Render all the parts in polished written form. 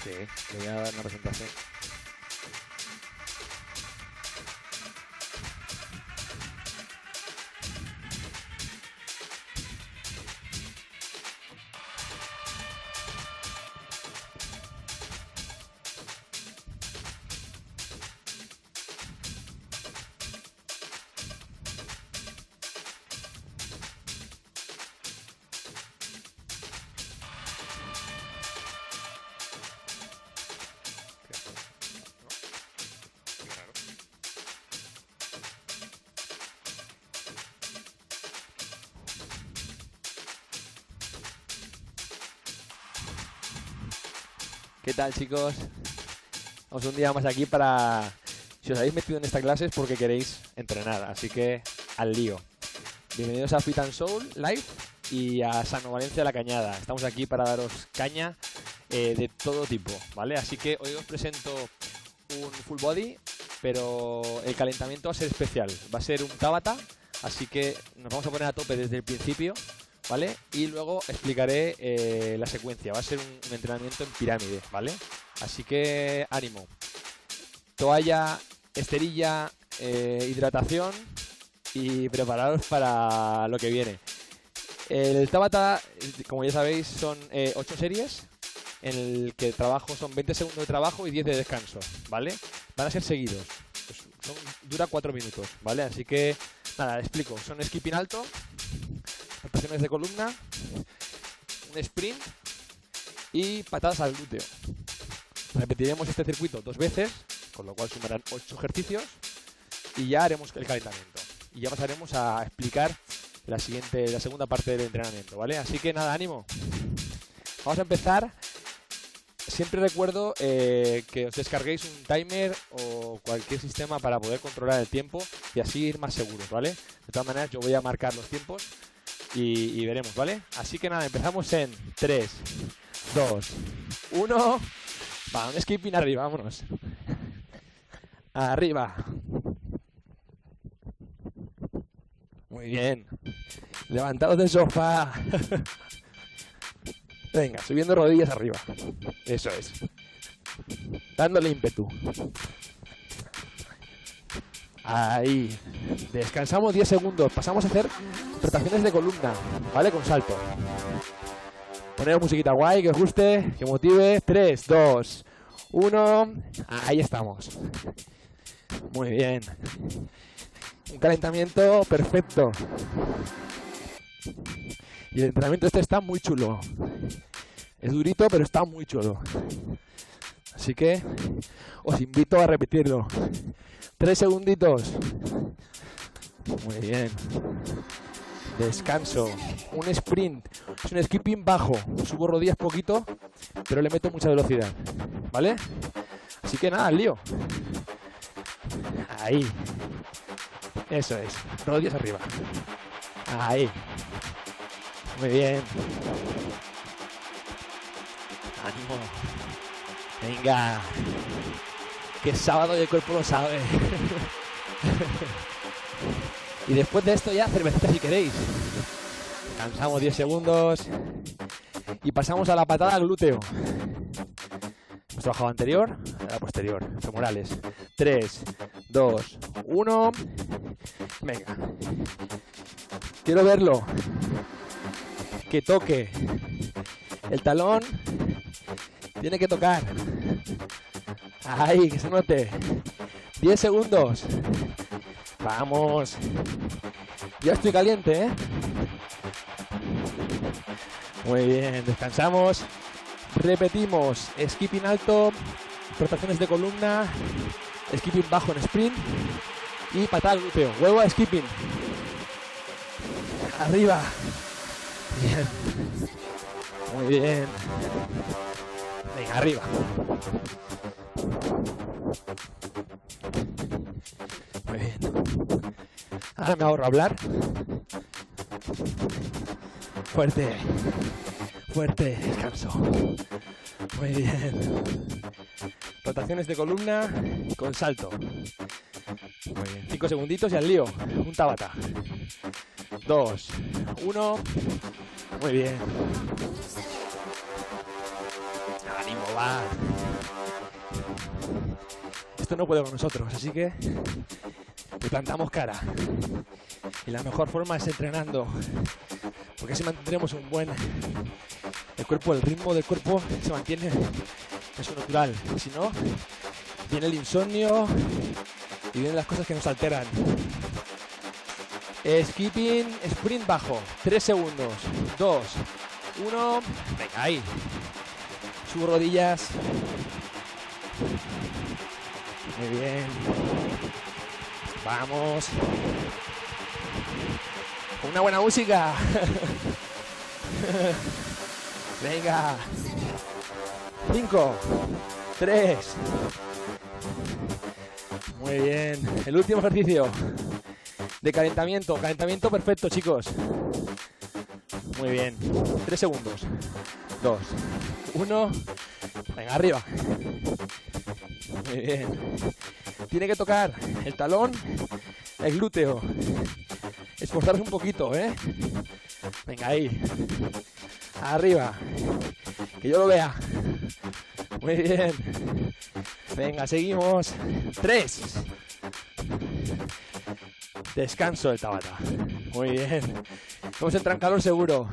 Sí, le voy a dar una presentación. ¿Qué tal, chicos? Vamos un día más aquí para... Si os habéis metido en esta clase es porque queréis entrenar, así que al lío. Bienvenidos a Fit and Soul Live y a Sano Valencia La Cañada. Estamos aquí para daros caña de todo tipo, ¿vale? Así que hoy os presento un full body, pero el calentamiento va a ser especial. Va a ser un Tabata, así que nos vamos a poner a tope desde el principio, ¿vale? Y luego explicaré la secuencia. Va a ser un entrenamiento en pirámide, ¿vale? Así que ánimo. Toalla, esterilla, hidratación y prepararos para lo que viene. El Tabata, como ya sabéis, son 8 series en el que el trabajo son 20 segundos de trabajo y 10 de descanso, ¿vale? Van a ser seguidos. Dura 4 minutos, ¿vale? Así que, nada, explico. Son skipping alto, rotaciones de columna, un sprint y patadas al glúteo. Repetiremos este circuito 2 veces, con lo cual sumarán 8 ejercicios y ya haremos el calentamiento. Y ya pasaremos a explicar la segunda parte del entrenamiento, ¿vale? Así que nada, ánimo. Vamos a empezar. Siempre recuerdo que os descarguéis un timer o cualquier sistema para poder controlar el tiempo y así ir más seguros, ¿vale? De todas maneras, yo voy a marcar los tiempos y veremos, ¿vale? Así que nada, empezamos en 3, 2, 1. Va, un skipping arriba, vámonos. Arriba. Muy bien. Levantados del sofá. Venga, subiendo rodillas arriba. Eso es. Dándole ímpetu. Ahí. Descansamos 10 segundos. Pasamos a hacer rotaciones de columna, ¿vale? Con salto. Poneros musiquita guay, que os guste, que motive. 3, 2, 1. Ahí estamos. Muy bien. Un calentamiento perfecto. Y el entrenamiento este está muy chulo. Es durito, pero está muy chulo. Así que os invito a repetirlo. 3 segunditos. Muy bien. Descanso. Un sprint. Es un skipping bajo. Subo rodillas poquito, pero le meto mucha velocidad. ¿Vale? Así que nada, al lío. Ahí. Eso es. Rodillas arriba. Ahí. Muy bien. Ánimo. Venga. Que es sábado y el cuerpo lo sabe. Y después de esto ya cervecita si queréis. Cansamos 10 segundos. Y pasamos a la patada al glúteo. Hemos trabajado anterior, a la posterior. Femorales. 3, 2, 1. Venga. Quiero verlo. Que toque. El talón tiene que tocar. Ahí, que se note. 10 segundos. Vamos. Ya estoy caliente, ¿eh? Muy bien, descansamos. Repetimos. Skipping alto, rotaciones de columna, skipping bajo en sprint y patada al glúteo. Huevo a skipping. Arriba. Bien. Muy bien. Venga, arriba. Muy bien. Ahora me ahorro hablar. Fuerte. Fuerte. Descanso. Muy bien. Rotaciones de columna con salto. Muy bien. 5 segunditos y al lío. Un Tabata. 2, 1. Muy bien. Ánimo. probar. Esto no puede con nosotros, así que le plantamos cara. Y la mejor forma es entrenando, porque así mantendremos un buen... el ritmo del cuerpo se mantiene en su natural. Si no, viene el insomnio y vienen las cosas que nos alteran. Skipping, sprint bajo, 3 segundos, 2, 1, venga ahí. Subo rodillas. Muy bien. Vamos. Con una buena música. Venga. 5, 3. Muy bien. El último ejercicio de calentamiento. Calentamiento perfecto, chicos. Muy bien. 3 segundos. 2, 1. Venga, arriba. Muy bien. Tiene que tocar el talón, el glúteo. Esforzarse un poquito, ¿eh? Venga, ahí. Arriba. Que yo lo vea. Muy bien. Venga, seguimos. 3. Descanso del Tabata. Muy bien. Vamos a entrar en calor seguro.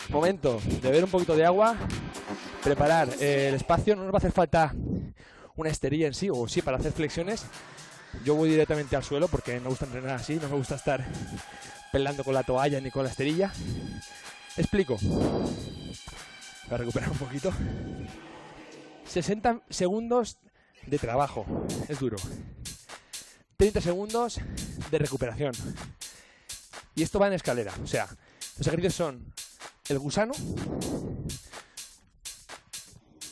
Momento de beber un poquito de agua. Preparar el espacio. No nos va a hacer falta una esterilla en sí, o sí, para hacer flexiones. Yo voy directamente al suelo porque me gusta entrenar así. No me gusta estar pelando con la toalla ni con la esterilla. Explico. Para recuperar un poquito. 60 segundos de trabajo. Es duro. 30 segundos de recuperación. Y esto va en escalera. O sea, los ejercicios son el gusano.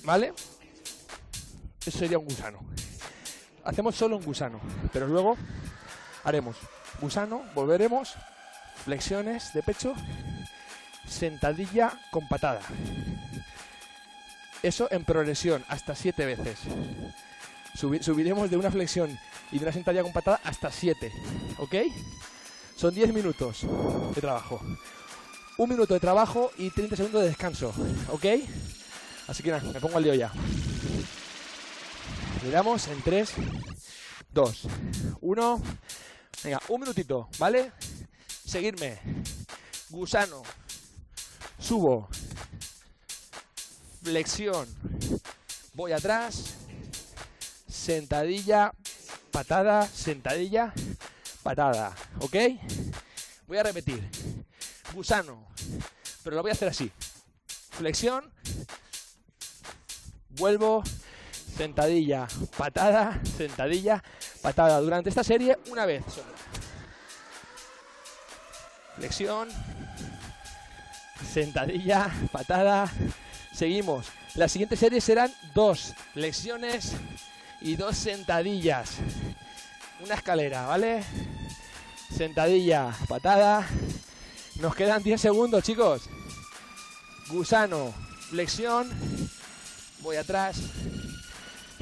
¿Vale? Eso sería un gusano. Hacemos solo un gusano. Pero luego haremos gusano, volveremos, flexiones de pecho, sentadilla con patada. Eso en progresión, hasta 7 veces. Subiremos de una flexión y de una sentadilla con patada hasta 7. ¿Ok? Son 10 minutos de trabajo. 1 minuto de trabajo y 30 segundos de descanso. ¿Ok? Así que nada, me pongo al lío ya. Miramos en 3, 2, 1. Venga, 1 minutito, ¿vale? Seguirme. Gusano. Subo. Flexión. Voy atrás. Sentadilla. Patada. Sentadilla. Patada. ¿Ok? Voy a repetir. Gusano. Pero lo voy a hacer así. Flexión. Vuelvo. Sentadilla. Patada. Sentadilla. Patada. Durante esta serie, una vez solo. Flexión. Sentadilla. Patada. Seguimos. La siguiente serie serán 2 flexiones y 2 sentadillas. Una escalera, ¿vale? Sentadilla, patada. Nos quedan 10 segundos, chicos. Gusano, flexión. Voy atrás.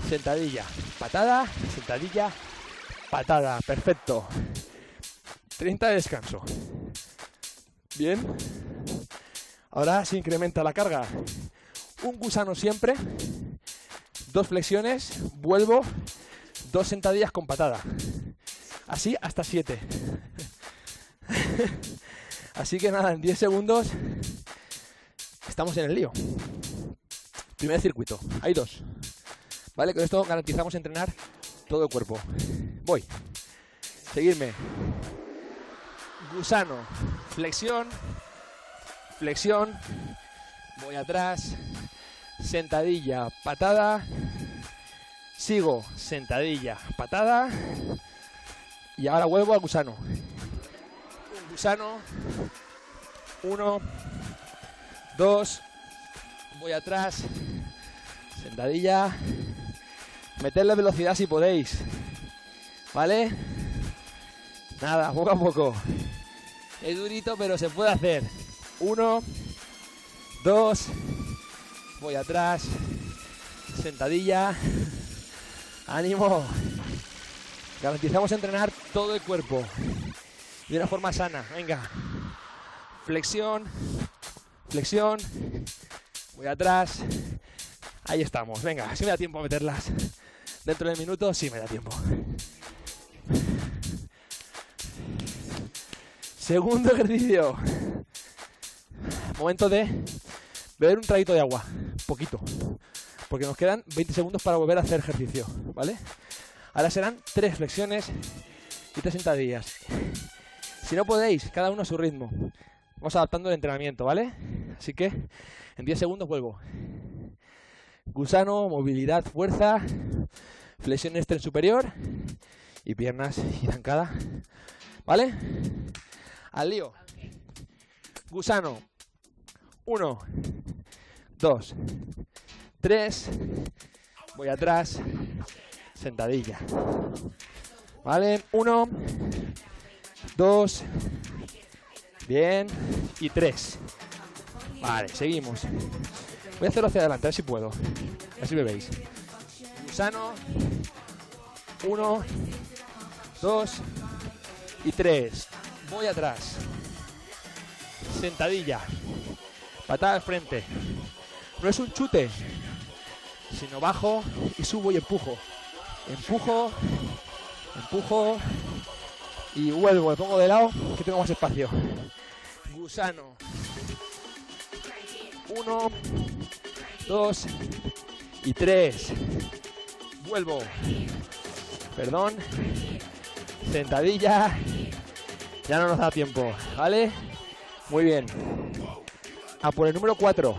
Sentadilla, patada. Sentadilla, patada. Perfecto. 30 de descanso. Bien. Ahora se incrementa la carga. Un gusano siempre. 2 flexiones. Vuelvo. 2 sentadillas con patada. Así hasta 7. Así que nada, en 10 segundos estamos en el lío. Primer circuito. Hay 2. ¿Vale? Con esto garantizamos entrenar todo el cuerpo. Voy. Seguirme. Gusano. Flexión. Flexión. Voy atrás. Sentadilla. Patada. Sigo. Sentadilla. Patada. Y ahora vuelvo al gusano. Un gusano. 1. 2. Voy atrás. Sentadilla. Meterle velocidad si podéis. ¿Vale? Nada, poco a poco. Es durito, pero se puede hacer. 1. 2. Voy atrás. Sentadilla. Ánimo. Garantizamos entrenar todo el cuerpo de una forma sana. Venga. Flexión. Flexión. Voy atrás. Ahí estamos. Venga, si me da tiempo a meterlas dentro del minuto, sí me da tiempo. Segundo ejercicio. Momento de beber un traguito de agua. Poquito. Porque nos quedan 20 segundos para volver a hacer ejercicio, ¿vale? Ahora serán 3 flexiones y 3 sentadillas. Si no podéis, cada uno a su ritmo. Vamos adaptando el entrenamiento, ¿vale? Así que en 10 segundos vuelvo. Gusano, movilidad, fuerza, flexión extern superior y piernas y zancada, ¿vale? Al lío. Gusano. 1, 2, 3. Voy atrás. Sentadilla. ¿Vale? 1, 2. Bien. Y 3. Vale, seguimos. Voy a hacerlo hacia adelante, a ver si puedo. Así me veis. Gusano. 1, 2 y 3. Voy atrás. Sentadilla. Patada al frente. No es un chute, sino bajo y subo y empujo. Empujo. Empujo. Y vuelvo. Me pongo de lado que tengo más espacio. Gusano. 1, 2 y 3. Vuelvo. Perdón. Sentadilla. Ya no nos da tiempo, ¿vale? Muy bien. A por el número 4.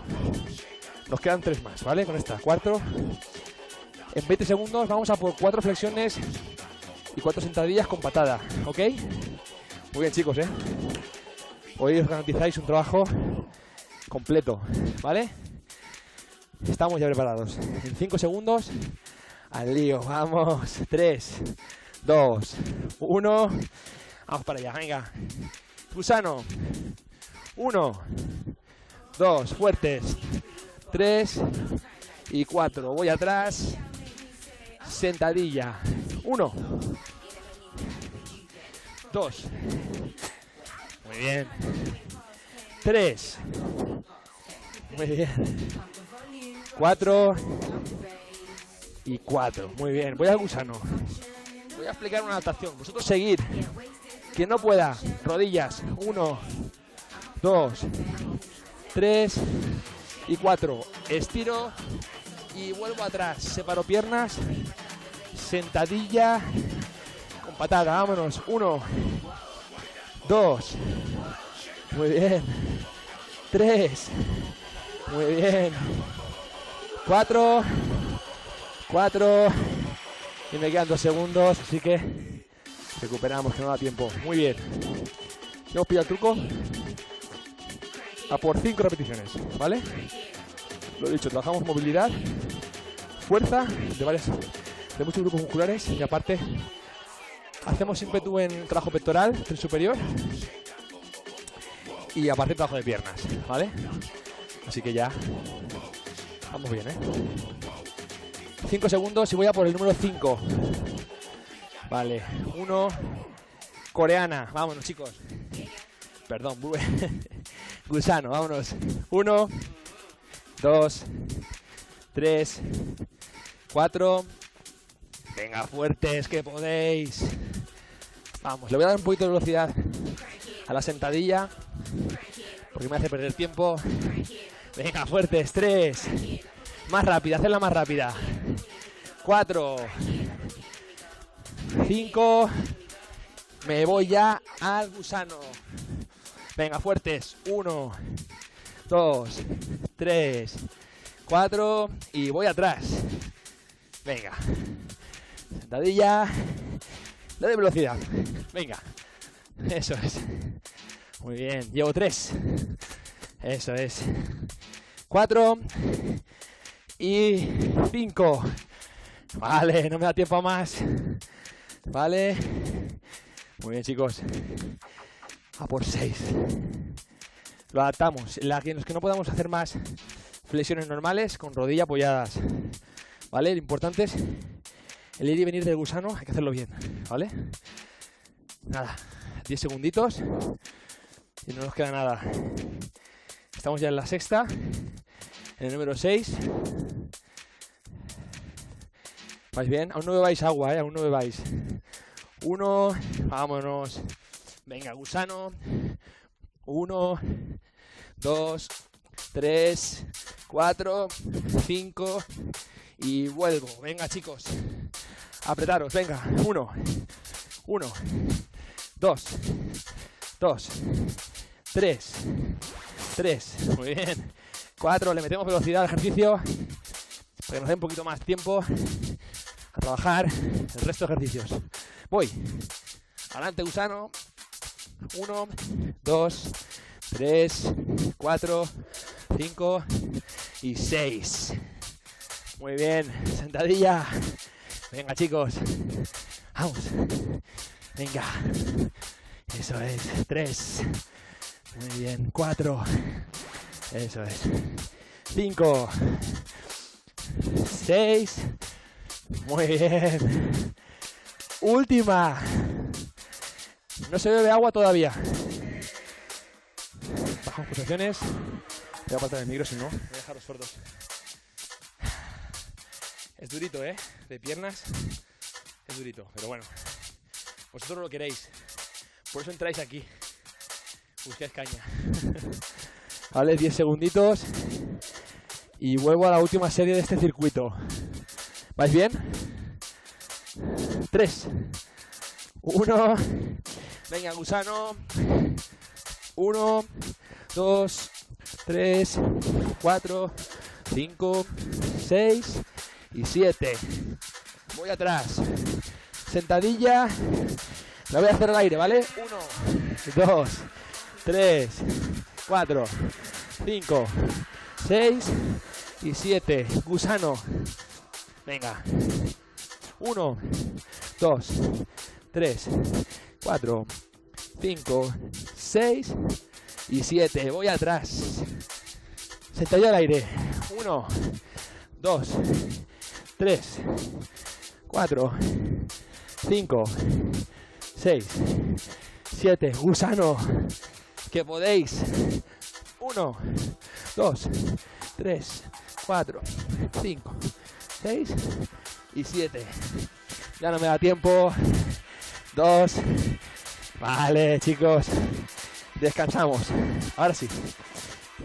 Nos quedan 3 más, ¿vale? Con esta 4. En 20 segundos vamos a por 4 flexiones y 4 sentadillas con patada, ¿ok? Muy bien, chicos, ¿eh? Hoy os garantizáis un trabajo completo, ¿vale? Estamos ya preparados. En 5 segundos, al lío. Vamos. 3, 2, 1. Vamos para allá, venga. Gusano. 1, 2, fuertes. 3 y 4. Voy atrás. Sentadilla. 1, 2. Muy bien. 3. Muy bien. 4 y 4. Muy bien. Voy al gusano. Voy a explicar una adaptación. Vosotros seguid. Quien no pueda, rodillas. 1, 2, 3 y 4. Estiro y vuelvo atrás. Separo piernas. Sentadilla con patada. Vámonos. 1, 2. Muy bien. 3. Muy bien. 4. Y me quedan 2 segundos. Así que recuperamos, que no da tiempo. Muy bien. Hemos pillado el truco. A por 5 repeticiones, ¿vale? Lo dicho, trabajamos movilidad, fuerza de muchos grupos musculares y aparte hacemos ímpetu en trabajo pectoral, tren superior y aparte trabajo de piernas, ¿vale? Así que ya vamos bien, ¿eh? 5 segundos y voy a por el número 5. Vale, 1, coreana, vámonos, chicos. Perdón, gusano, vámonos. 1, 2, 3, 4. Venga, fuertes, que podéis. Vamos, le voy a dar un poquito de velocidad a la sentadilla porque me hace perder tiempo. Venga, fuertes, 3. Más rápida, hacerla más rápida. 4, 5. Me voy ya al gusano. Venga, fuertes. 1, 2, 3, 4. Y voy atrás. Venga. Sentadilla. Le doy velocidad. Venga. Eso es. Muy bien. Llevo 3. Eso es. 4. Y 5. Vale, no me da tiempo a más. Vale. Muy bien, chicos. A por 6. Lo adaptamos. Los que no podamos hacer más flexiones normales con rodilla apoyadas. ¿Vale? Lo importante es el ir y venir del gusano. Hay que hacerlo bien. ¿Vale? Nada. 10 segunditos. Y no nos queda nada. Estamos ya en la sexta. En el número 6. ¿Vais bien? Aún no bebáis agua, aún no bebáis. 1, vámonos. Venga, gusano. 1, 2, 3, 4, 5 y vuelvo. Venga, chicos. Apretaros, venga. 1, 2, 3. Muy bien. 4, le metemos velocidad al ejercicio para que nos dé un poquito más tiempo a trabajar el resto de ejercicios. Voy. Adelante, gusano. 1, 2, 3, 4, 5 y 6. Muy bien. Sentadilla. Venga, chicos. Vamos. Venga. Eso es. 3. Muy bien. 4. Eso es. 5. 6. Muy bien. Última. No se bebe agua todavía. Bajo pulsaciones. Voy a apartar el micro, si no, voy a dejaros sordos. Es durito, de piernas. Es durito, pero bueno. Vosotros lo queréis. Por eso entráis aquí. Buscáis caña. Vale, 10 segunditos. Y vuelvo a la última serie de este circuito. ¿Vais bien? 3. 1. Venga, gusano. 1, 2, 3, 4, 5, 6 y 7. Voy atrás. Sentadilla. La voy a hacer al aire, ¿vale? 1, 2, 3, 4, 5, 6 y 7. Gusano. Venga. 1, 2, 3, 4, 5, 6 y 7. Voy atrás. Sentadilla al aire. 1, 2, 3, 4, 5, 6, 7. Gusano. Que podéis. 1, 2, 3, 4, 5, 6 y 7. Ya no me da tiempo. 2. Vale, chicos. Descansamos. Ahora sí.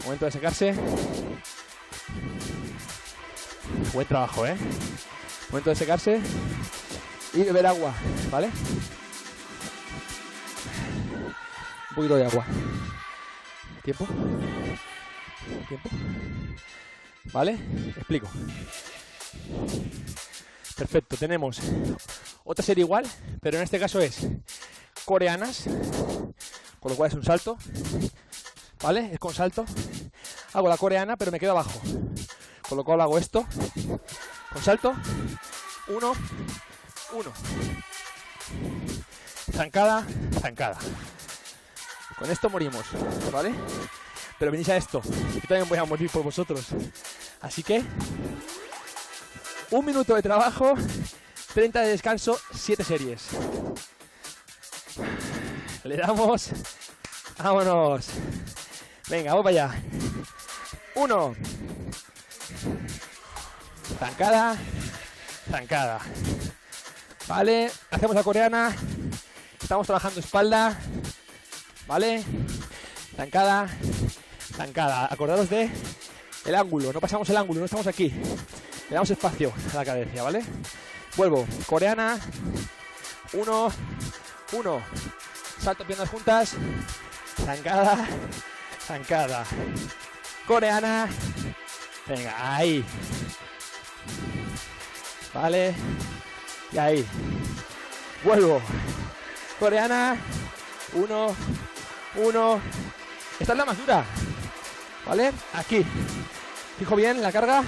Momento de secarse. Buen trabajo, Momento de secarse. Y beber agua, ¿vale? Un poquito de agua. ¿Tiempo? ¿Vale? Explico. Perfecto, tenemos otra serie igual, pero en este caso es coreanas, con lo cual es un salto, ¿vale? Es con salto. Hago la coreana, pero me quedo abajo, con lo cual hago esto, con salto, 1, 1, zancada, zancada. Con esto morimos, ¿vale? Pero venís a esto, yo también voy a morir por vosotros. Así que 1 minuto de trabajo, 30 de descanso, 7 series. Le damos. Vámonos. Venga, vamos para allá. 1. Zancada. Zancada. Vale, hacemos la coreana. Estamos trabajando espalda. Vale. Zancada. Zancada. Acordaros de el ángulo. No pasamos el ángulo, no estamos aquí. Le damos espacio a la cabeza, ¿vale? Vuelvo. Coreana. 1. 1. Salto, piernas juntas. Zancada. Zancada. Coreana. Venga, ahí. Vale. Y ahí. Vuelvo. Coreana. 1. 1. Esta es la más dura. ¿Vale? Aquí. Fijo bien la carga.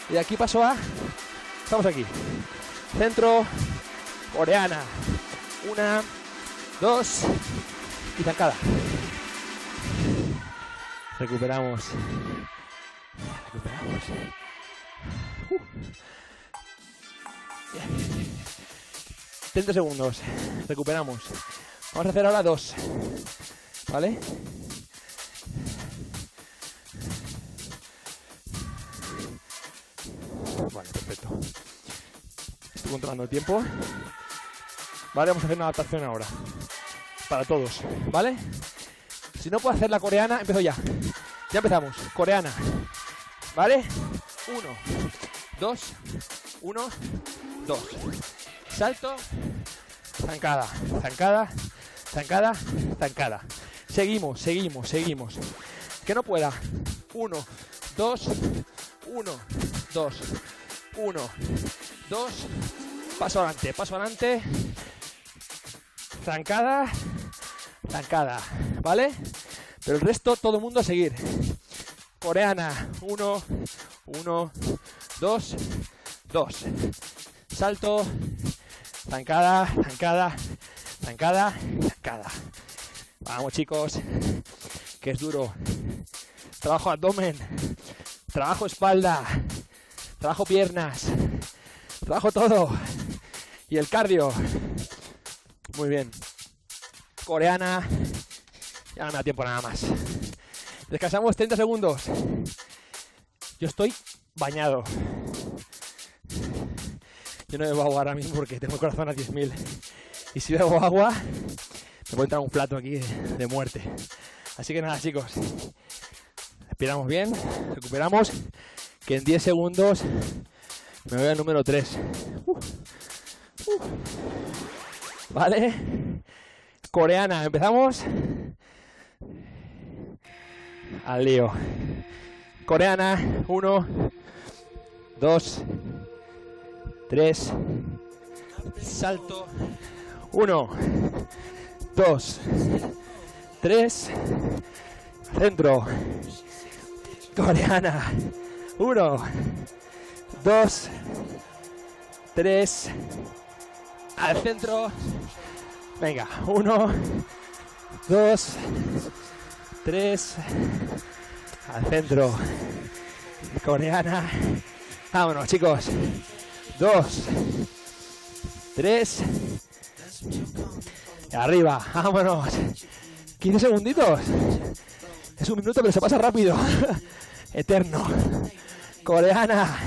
Y de aquí paso a... Estamos aquí. Centro. Coreana. 1, 2. Y zancada. Recuperamos. Recuperamos. 30 segundos. Recuperamos. Vamos a hacer ahora 2. ¿Vale? Vale, perfecto. Estoy controlando el tiempo. Vale, vamos a hacer una adaptación ahora. Para todos, ¿vale? Si no puedo hacer la coreana, empiezo ya. Ya empezamos. Coreana. ¿Vale? 1, 2, 1, 2. Salto. Zancada, zancada, zancada, zancada. Seguimos, seguimos, seguimos. Que no pueda. 1, 2, 1, 2, 1, 2. Paso adelante, paso adelante. Zancada, zancada, ¿vale? Pero el resto, todo el mundo a seguir. Coreana, 1, 1, 2, 2. Salto, zancada, zancada, zancada, zancada. Vamos, chicos, que es duro. Trabajo abdomen, trabajo espalda, trabajo piernas, trabajo todo. Y el cardio. Muy bien. Coreana. Ya no me da tiempo nada más. Descansamos 30 segundos. Yo estoy bañado. Yo no bebo agua ahora mismo porque tengo el corazón a 10.000. Y si bebo agua, me puede entrar un plato aquí de muerte. Así que nada, chicos. Respiramos bien, recuperamos. Que en 10 segundos me voy al número 3. Vale. Coreana, empezamos. Al lío. Coreana, 1, 2, 3. Salto. 1, 2, 3. Centro. Coreana. 1, 2, 3. Al centro. Venga, 1, 2, 3. Al centro. Coreana. Vámonos, chicos. 2, 3. Y arriba. Vámonos. 15 segunditos. Es un minuto, pero se pasa rápido. Eterno. Coreana.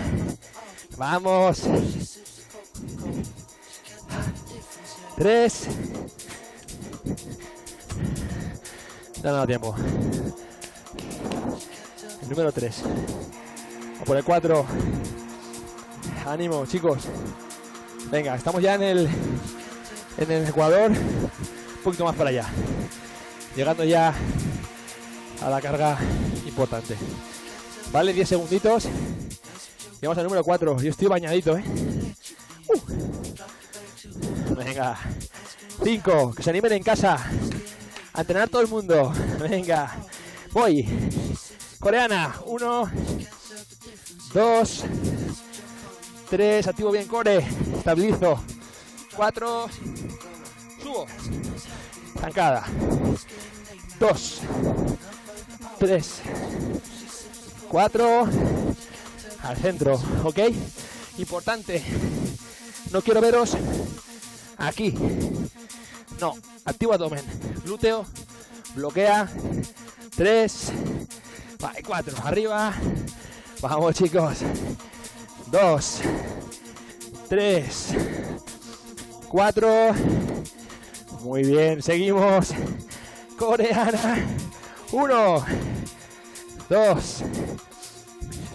Vamos. 3. Ya no da tiempo. El número 3. O por el 4. Ánimo, chicos. Venga, estamos ya en el Ecuador. Un poquito más para allá. Llegando ya a la carga importante. Vale, 10 segunditos. Llegamos al número 4. Yo estoy bañadito, ¿eh? Venga. 5. Que se animen en casa. A entrenar todo el mundo. Venga. Voy. Coreana. 1, 2, 3. Activo bien core. Estabilizo. 4. Subo. Zancada. 2, 3, 4. Al centro. ¿Ok? Importante. No quiero veros aquí. No. Activo abdomen. Glúteo. Bloquea. 3. Vale, 4. Arriba. Vamos, chicos. 2. 3. 4. Muy bien. Seguimos. Coreana. 1. 2.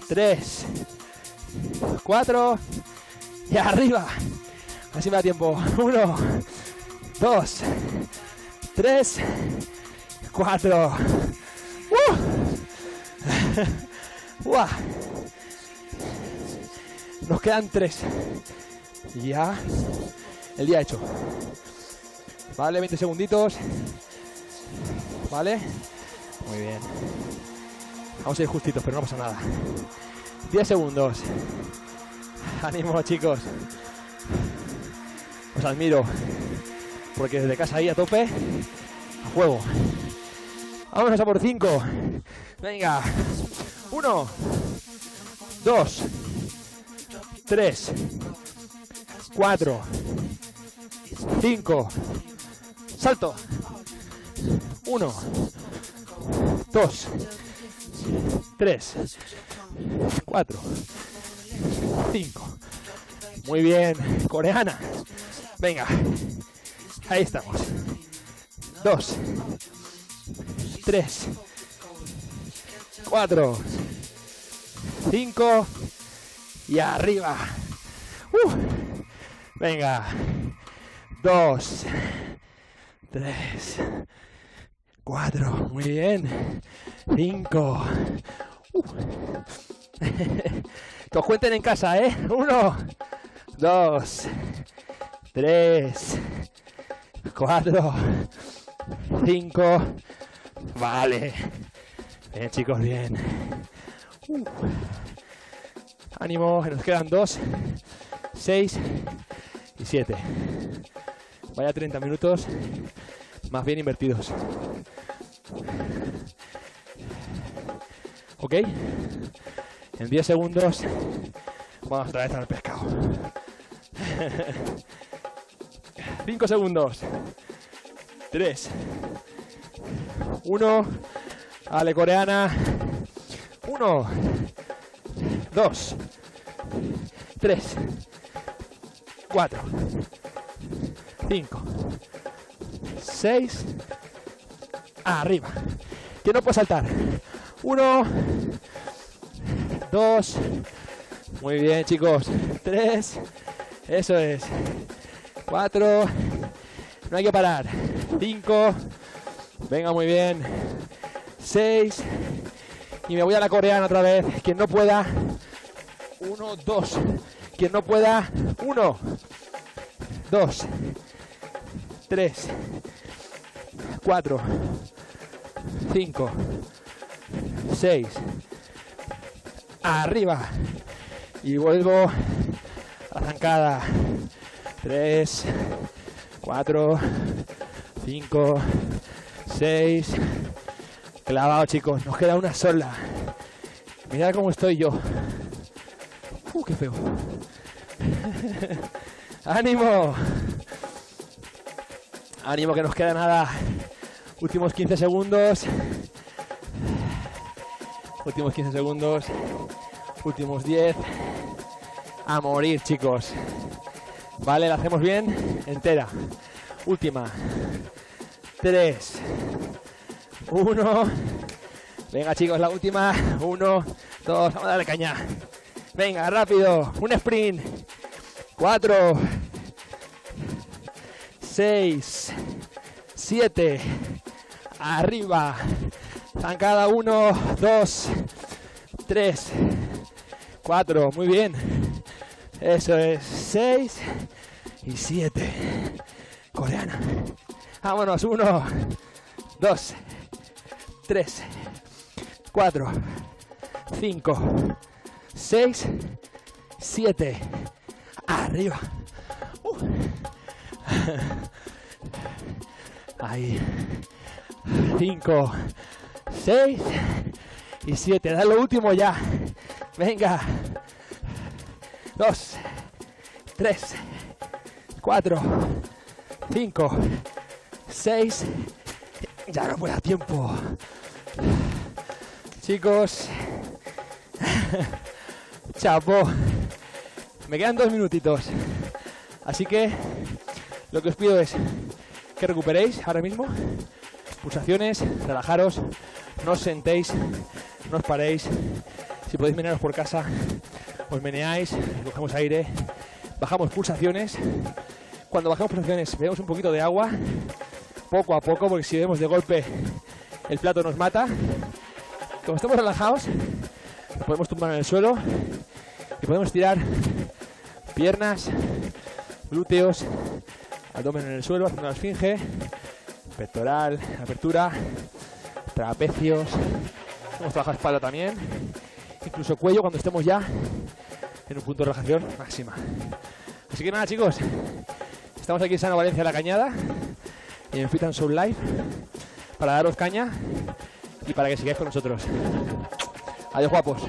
3. 4. Y arriba. Así me da tiempo. 1, 2, 3, 4. Nos quedan 3. Ya. El día hecho. Vale, 20 segunditos. Vale. Muy bien. Vamos a ir justitos, pero no pasa nada. 10 segundos. Ánimo, chicos. Os admiro. Porque desde casa ahí a tope. A juego. Vámonos a por 5. Venga. 1, 2, 3, 4, 5. Salto. 1, 2, 3, 4, 5. Muy bien, coreana. Venga, ahí estamos. 2, 3, 4, 5 y arriba. Venga, 2, 3, 4, muy bien. 5. Que os cuenten en casa, 1, 2, 3, 4, 5. Vale. Bien, chicos, bien. Ánimo, que nos quedan 2, 6 y 7. Vaya 30 minutos más bien invertidos. Ok. En 10 segundos vamos otra vez al pescado. 5 segundos. 3, 1. Vale, coreana. 1, 2, 3, 4, 5, 6. Arriba. Que no puede saltar. 1, 2. Muy bien, chicos. 3. Eso es. 4. No hay que parar. 5. Venga, muy bien. 6. Y me voy a la coreana otra vez. Quien no pueda. 1, 2. Quien no pueda. 1, 2, 3, 4, 5, 6. Arriba. Y vuelvo a la zancada. 3, 4, 5, 6. Clavado, chicos. Nos queda una sola. Mirad cómo estoy yo. Qué feo. ¡Ánimo! ¡Ánimo, que nos queda nada! Últimos 15 segundos. Últimos 15 segundos. Últimos 10. A morir, chicos. Vale, la hacemos bien. Entera. Última. 3. 1. Venga, chicos, la última. 1, 2. Vamos a darle caña. Venga, rápido. Un sprint. 4. 6. 7. Arriba. Zancada. 1, 2, 3, 4. Muy bien. Eso es. 6 y 7. Coreana. Vámonos. 1, 2, 3, 4, 5, 6, 7. Arriba. Ahí. 5, 6 y 7. Da lo último ya. Venga. 2, 3, 4, 5, 6. Ya no me da tiempo. Chicos. Chapo. Me quedan 2 minutitos. Así que lo que os pido es que recuperéis ahora mismo. Pulsaciones, relajaros, no os sentéis, no os paréis. Si podéis menearos por casa, os meneáis, cogemos aire, bajamos pulsaciones. Cuando bajamos pulsaciones, bebemos un poquito de agua, poco a poco, porque si bebemos de golpe, el plato nos mata. Como estamos relajados, podemos tumbar en el suelo y podemos tirar piernas, glúteos, abdomen en el suelo, haciendo la esfinge, pectoral, apertura, trapecios. Hemos trabajado espalda también, incluso cuello cuando estemos ya en un punto de relajación máxima. Así que nada, chicos, estamos aquí en Sano Valencia, La Cañada, y en Fit and Soul Live para daros caña y para que sigáis con nosotros. Adiós, guapos.